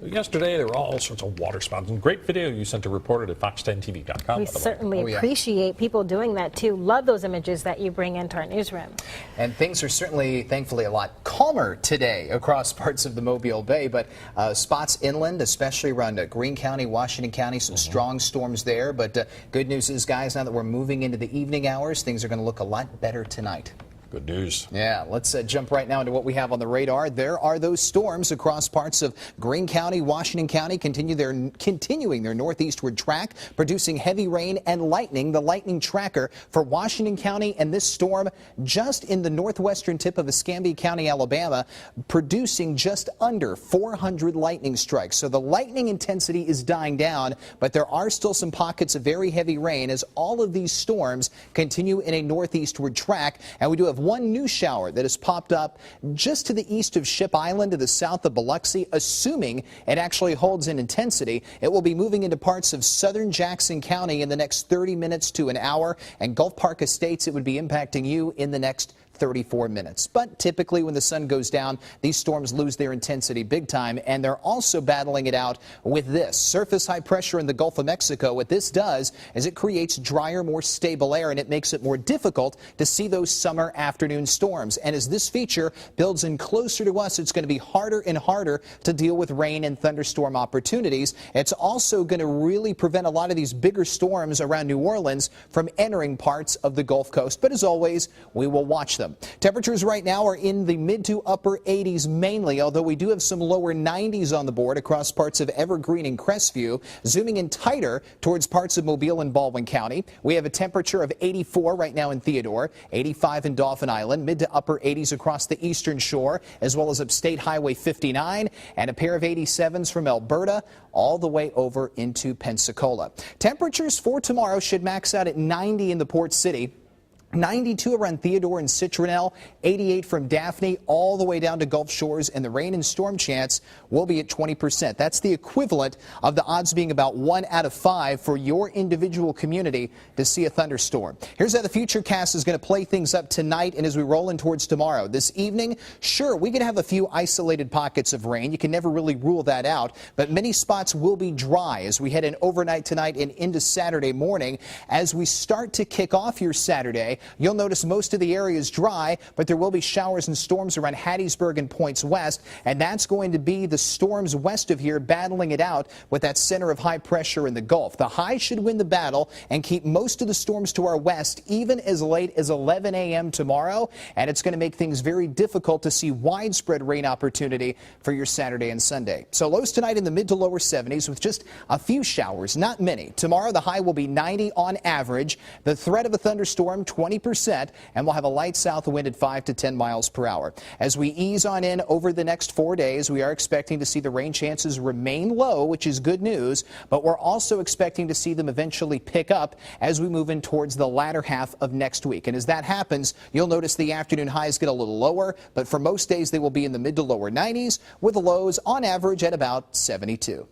Yesterday, there were all sorts of water spouts. And great video you sent a reporter at fox10tv.com. We certainly appreciate people doing that, too. Love those images that you bring into our newsroom. And things are certainly, thankfully, a lot calmer today across parts of the Mobile Bay. But spots inland, especially around Greene County, Washington County, some strong storms there. But good news is, guys, now that we're moving into the evening hours, things are going to look a lot better tonight. Good news. Yeah, let's jump right now into what we have on the radar. There are those storms across parts of Greene County, Washington County, continuing their northeastward track, producing heavy rain and lightning. The lightning tracker for Washington County and this storm just in the northwestern tip of Escambia County, Alabama, producing just under 400 lightning strikes. So the lightning intensity is dying down, but there are still some pockets of very heavy rain as all of these storms continue in a northeastward track. And we do have one new shower that has popped up just to the east of Ship Island to the south of Biloxi. Assuming it actually holds in intensity, it will be moving into parts of southern Jackson County in the next 30 minutes to an hour, and Gulf Park Estates, it would be impacting you in the next 34 minutes. But typically when the sun goes down, these storms lose their intensity big time, and they're also battling it out with this surface high pressure in the Gulf of Mexico. What this does is it creates drier, more stable air, and it makes it more difficult to see those summer afternoon storms. And as this feature builds in closer to us, it's going to be harder and harder to deal with rain and thunderstorm opportunities. It's also going to really prevent a lot of these bigger storms around New Orleans from entering parts of the Gulf Coast. But as always, we will watch them. Temperatures right now are in the mid to upper 80s mainly, although we do have some lower 90s on the board across parts of Evergreen and Crestview. Zooming in tighter towards parts of Mobile and Baldwin County, we have a temperature of 84 right now in Theodore, 85 in Dauphin Island, mid to upper 80s across the eastern shore, as well as Upstate Highway 59, and a pair of 87s from Alberta all the way over into Pensacola. Temperatures for tomorrow should max out at 90 in the Port City. 92 around Theodore and Citronelle, 88 from Daphne, all the way down to Gulf Shores, and the rain and storm chance will be at 20%. That's the equivalent of the odds being about 1 out of 5 for your individual community to see a thunderstorm. Here's how the Futurecast is going to play things up tonight and as we roll in towards tomorrow. This evening, sure, we could have a few isolated pockets of rain. You can never really rule that out, but many spots will be dry as we head in overnight tonight and into Saturday morning. As we start to kick off your Saturday, you'll notice most of the area is dry, but there will be showers and storms around Hattiesburg and points west, and that's going to be the storms west of here battling it out with that center of high pressure in the Gulf. The high should win the battle and keep most of the storms to our west even as late as 11 a.m. tomorrow, and it's going to make things very difficult to see widespread rain opportunity for your Saturday and Sunday. So lows tonight in the mid to lower 70s with just a few showers, not many. Tomorrow the high will be 90 on average. The threat of a thunderstorm 20%, and we'll have a light south wind at 5 to 10 miles per hour. As we ease on in over the next 4 days, we are expecting to see the rain chances remain low, which is good news, but we're also expecting to see them eventually pick up as we move in towards the latter half of next week. And as that happens, you'll notice the afternoon highs get a little lower, but for most days they will be in the mid to lower 90s with lows on average at about 72.